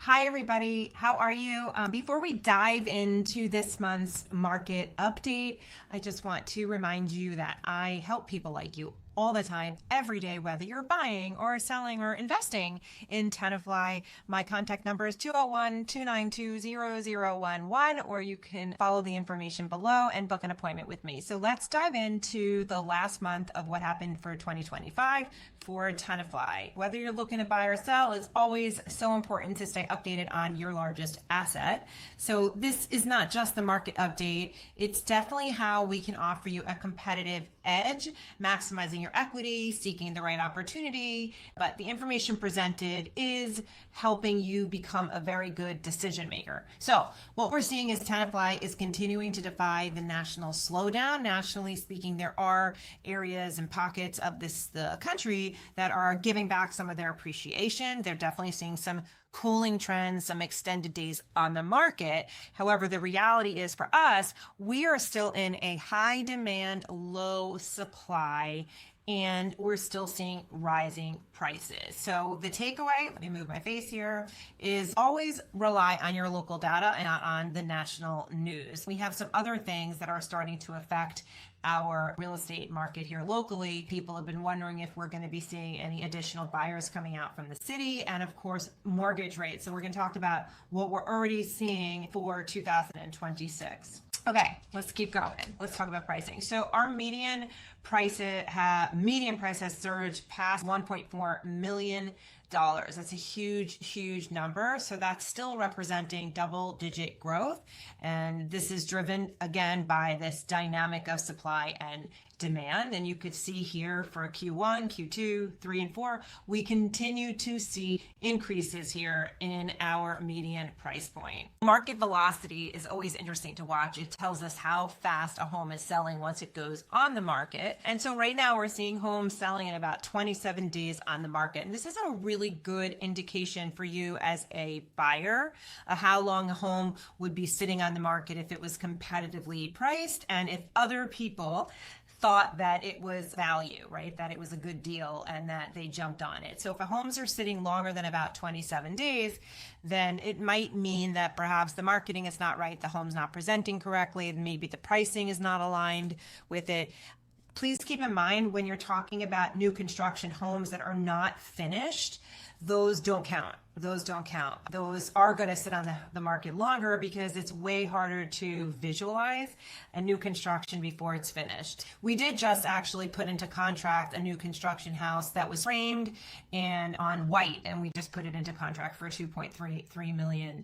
Hi, everybody. How are you? Before we dive into this month's market update, I just want to remind you that I help people like you all the time, every day, whether you're buying or selling or investing in Tenafly. My contact number is 201-292-0011, or you can follow the information below and book an appointment with me. So let's dive into the last month of what happened for 2025 for Tenafly. Whether you're looking to buy or sell, it's always so important to stay updated on your largest asset. So this is not just the market update. It's definitely how we can offer you a competitive edge, maximizing your equity, seeking the right opportunity, but the information presented is helping you become a very good decision maker. So what we're seeing is Tenafly is continuing to defy the national slowdown. Nationally speaking, there are areas and pockets of the country that are giving back some of their appreciation. They're definitely seeing some cooling trends, some extended days on the market. However, the reality is for us, we are still in a high demand, low supply, and we're still seeing rising prices. So the takeaway, let me move my face here, is always rely on your local data and not on the national news. We have some other things that are starting to affect our real estate market here locally. People have been wondering if we're going to be seeing any additional buyers coming out from the city, and of course, mortgage rates. So we're going to talk about what we're already seeing for 2026. Okay, let's keep going. Let's talk about pricing. So our median price has surged past $1.4 million. That's a huge number. So that's still representing double-digit growth. And this is driven, again, by this dynamic of supply and demand. And you could see here for Q1, Q2, 3, and 4, we continue to see increases here in our median price point. Market velocity is always interesting to watch. It tells us how fast a home is selling once it goes on the market. And so right now we're seeing homes selling in about 27 days on the market. And this is a really good indication for you as a buyer of how long a home would be sitting on the market if it was competitively priced and if other people thought that it was value, right? That it was a good deal and that they jumped on it. So if a homes are sitting longer than about 27 days, then it might mean that perhaps the marketing is not right, the home's not presenting correctly, maybe the pricing is not aligned with it. Please keep in mind when you're talking about new construction homes that are not finished, those don't count. Those are going to sit on the market longer because it's way harder to visualize a new construction before it's finished. We did just actually put into contract a new construction house that was framed and on white, and we just put it into contract for $2.3 million.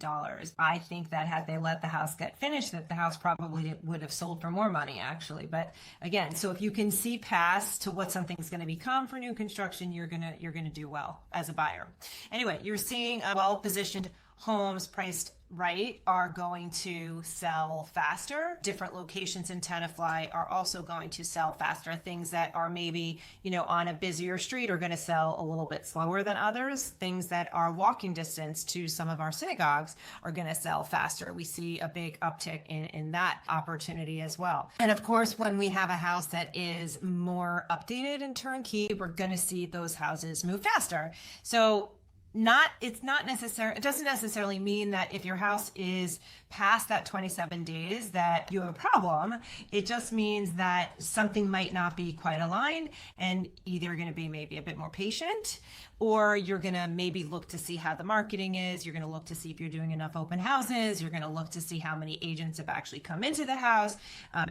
I think that had they let the house get finished, that the house probably would have sold for more money, actually. But again, so if you can see past to what something's going to become for new construction, you're gonna do well as a buyer. Anyway, you're seeing well-positioned homes priced right are going to sell faster. Different locations in Tenafly are also going to sell faster. Things that are maybe, on a busier street are going to sell a little bit slower than others. Things that are walking distance to some of our synagogues are going to sell faster. We see a big uptick in that opportunity as well. And of course, when we have a house that is more updated and turnkey, we're going to see those houses move faster. So it doesn't necessarily mean that if your house is past that 27 days that you have a problem. It just means that something might not be quite aligned, and either you're going to be maybe a bit more patient, or you're going to maybe look to see how the marketing is. You're going to look to see if you're doing enough open houses. You're going to look to see how many agents have actually come into the house.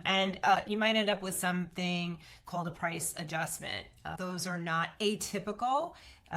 And you might end up with something called a price adjustment. Those are not atypical.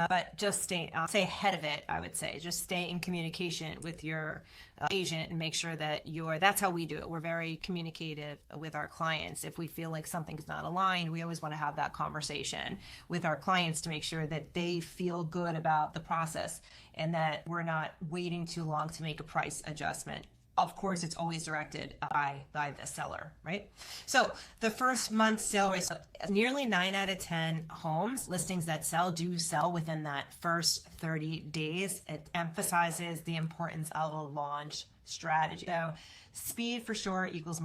But just stay ahead of it, I would say. Just stay in communication with your agent and make sure that that's how we do it. We're very communicative with our clients. If we feel like something's not aligned, we always want to have that conversation with our clients to make sure that they feel good about the process and that we're not waiting too long to make a price adjustment. Of course, it's always directed by the seller, right? So the first month sale rate, nearly 9 out of 10 homes listings that do sell within that first 30 days. It emphasizes the importance of a launch strategy. So speed for sure equals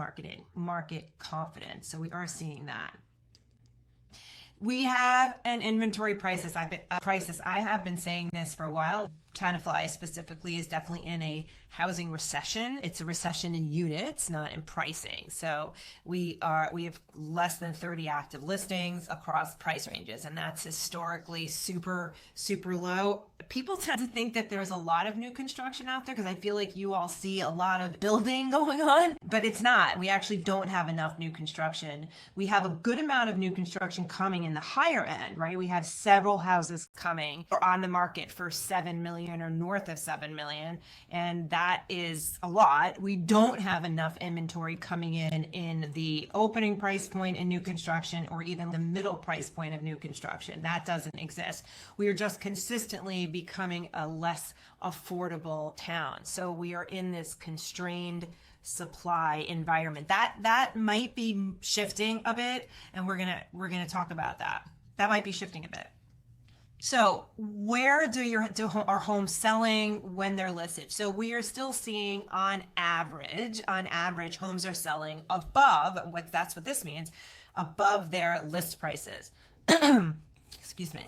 market confidence. So we are seeing that. We have an inventory crisis. I have been saying this for a while. Tenafly specifically is definitely in a housing recession. It's a recession in units, not in pricing. So we have less than 30 active listings across price ranges, and that's historically super low. People tend to think that there's a lot of new construction out there because I feel like you all see a lot of building going on, but it's not. We actually don't have enough new construction. We have a good amount of new construction coming in the higher end, right? We have several houses coming or on the market for 7 million or north of 7 million, and that is a lot. We don't have enough inventory coming in the opening price point in new construction or even the middle price point of new construction. That doesn't exist. We are just consistently becoming a less affordable town. So we are in this constrained supply environment. That might be shifting a bit, and we're gonna talk about that. That might be shifting a bit. So where are homes selling when they're listed? So we are still seeing on average, homes are selling above, that's what this means, above their list prices. Excuse me.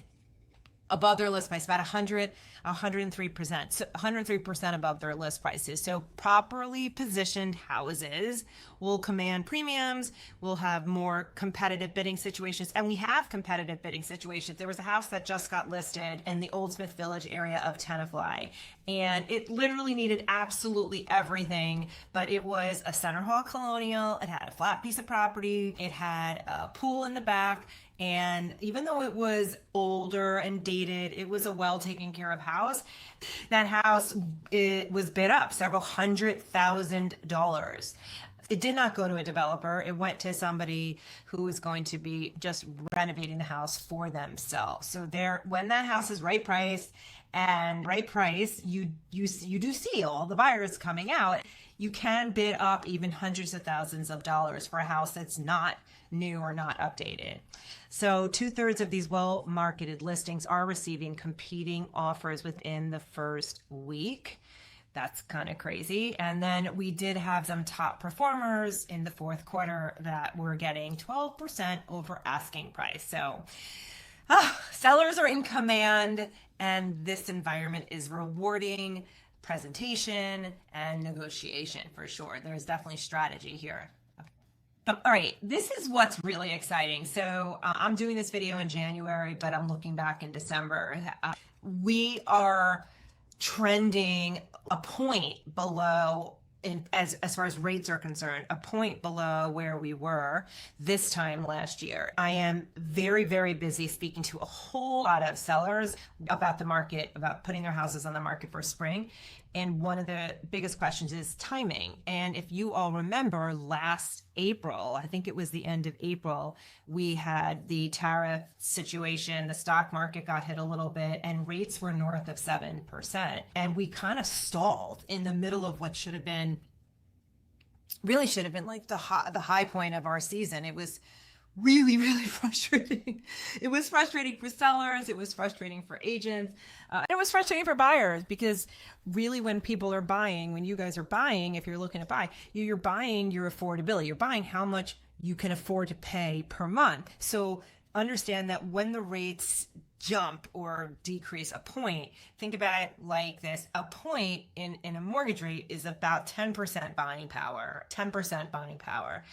Above their list price, about 103%. So 103% above their list prices. So properly positioned houses will command premiums, will have more competitive bidding situations, and we have competitive bidding situations. There was a house that just got listed in the Old Smith Village area of Tenafly, and it literally needed absolutely everything, but it was a center hall colonial, it had a flat piece of property, it had a pool in the back, and even though it was older and dated, it was a well taken care of house. That house, it was bid up several $100,000. It did not go to a developer. It went to somebody who was going to be just renovating the house for themselves. So when that house is right price, you do see all the buyers coming out. You can bid up even hundreds of thousands of dollars for a house that's not new or not updated. So 2/3 of these well-marketed listings are receiving competing offers within the first week. That's kind of crazy. And then we did have some top performers in the fourth quarter that were getting 12% over asking price. So sellers are in command, and this environment is rewarding presentation and negotiation for sure. There's definitely strategy here. All right, this is what's really exciting. So I'm doing this video in January, but I'm looking back in December. We are trending a point below, as far as rates are concerned, a point below where we were this time last year. I am very, very busy speaking to a whole lot of sellers about the market, about putting their houses on the market for spring. And one of the biggest questions is timing. And if you all remember last April, I think it was the end of April, we had the tariff situation, the stock market got hit a little bit, and rates were north of 7%. And we kind of stalled in the middle of what should have been like the high point of our season. It was really, really frustrating. It was frustrating for sellers. It was frustrating for agents. It was frustrating for buyers, because really when people are buying, when you guys are buying, if you're looking to buy, you're buying your affordability. You're buying how much you can afford to pay per month. So understand that when the rates jump or decrease a point, think about it like this. A point in a mortgage rate is about 10% buying power, 10% buying power.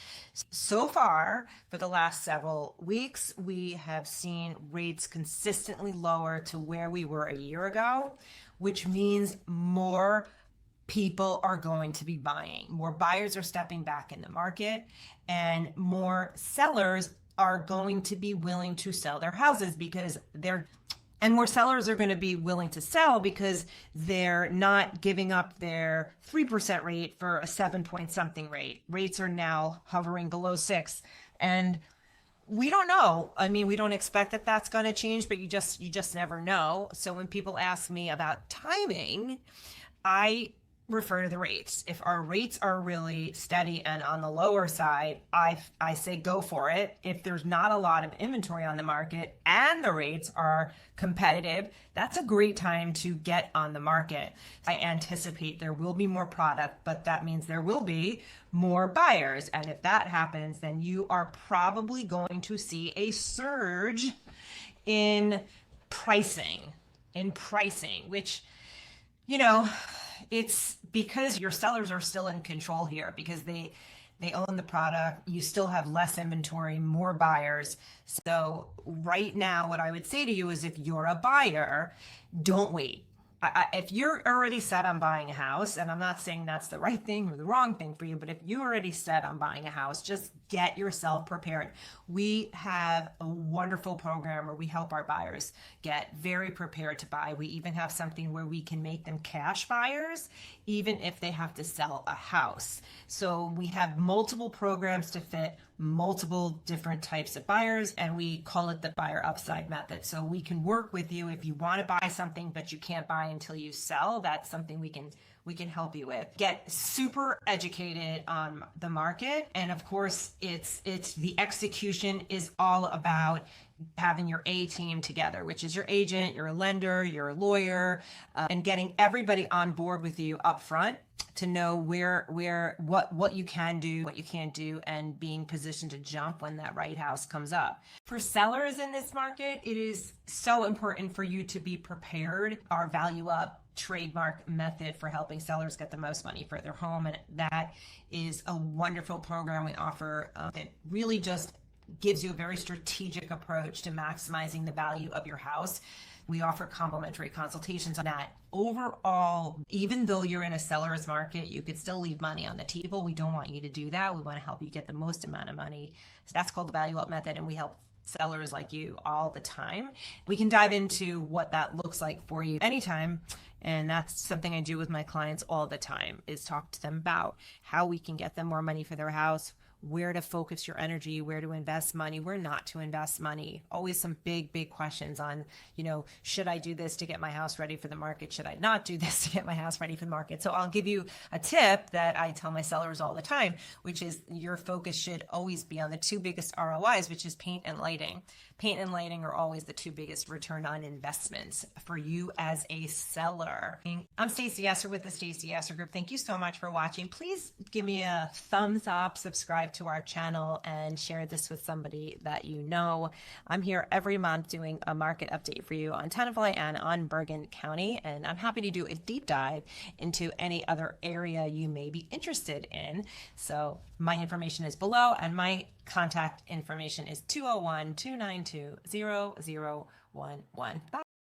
So far, for the last several weeks, we have seen rates consistently lower to where we were a year ago, which means more people are going to be buying. More buyers are stepping back in the market, and more sellers are going to be willing to sell their houses and more sellers are going to be willing to sell because they're not giving up their 3% rate for a 7 point something rate. Rates are now hovering below 6, and we don't know. I mean, we don't expect that that's going to change, but you just never know. So when people ask me about timing, I refer to the rates. If our rates are really steady and on the lower side, I say go for it. If there's not a lot of inventory on the market and the rates are competitive, that's a great time to get on the market. I anticipate there will be more product, but that means there will be more buyers. And if that happens, then you are probably going to see a surge in pricing, which You know, it's because your sellers are still in control here because they own the product. You still have less inventory, more buyers. So right now, what I would say to you is if you're a buyer, don't wait. If you're already set on buying a house, and I'm not saying that's the right thing or the wrong thing for you, but if you're already set on buying a house, just get yourself prepared. We have a wonderful program where we help our buyers get very prepared to buy. We even have something where we can make them cash buyers, even if they have to sell a house. So we have multiple programs to fit multiple different types of buyers, and we call it the buyer upside method. So we can work with you if you want to buy something but you can't buy until you sell. That's something we can help you with. Get super educated on the market, and of course it's the execution is all about having your A team together, which is your agent, your lender, your lawyer, and getting everybody on board with you up front to know what you can do, what you can't do, and being positioned to jump when that right house comes up. For sellers in this market, it is so important for you to be prepared. Our Value Up trademark method for helping sellers get the most money for their home, and that is a wonderful program we offer that really just gives you a very strategic approach to maximizing the value of your house. We offer complimentary consultations on that. Overall, even though you're in a seller's market, you could still leave money on the table. We don't want you to do that. We want to help you get the most amount of money. So that's called the Value Up method, and we help sellers like you all the time. We can dive into what that looks like for you anytime. And that's something I do with my clients all the time, is talk to them about how we can get them more money for their house, where to focus your energy, where to invest money, where not to invest money. Always some big questions on, should I do this to get my house ready for the market? Should I not do this to get my house ready for the market? So I'll give you a tip that I tell my sellers all the time, which is your focus should always be on the two biggest ROIs, which is paint and lighting. Paint and lighting are always the two biggest return on investments for you as a seller. I'm Stacey Esser with the Stacey Esser Group. Thank you so much for watching. Please give me a thumbs up, subscribe to our channel, and share this with somebody that you know. I'm here every month doing a market update for you on Tenafly and on Bergen County, and I'm happy to do a deep dive into any other area you may be interested in. So my information is below, and my contact information is 201-292-0011. Bye.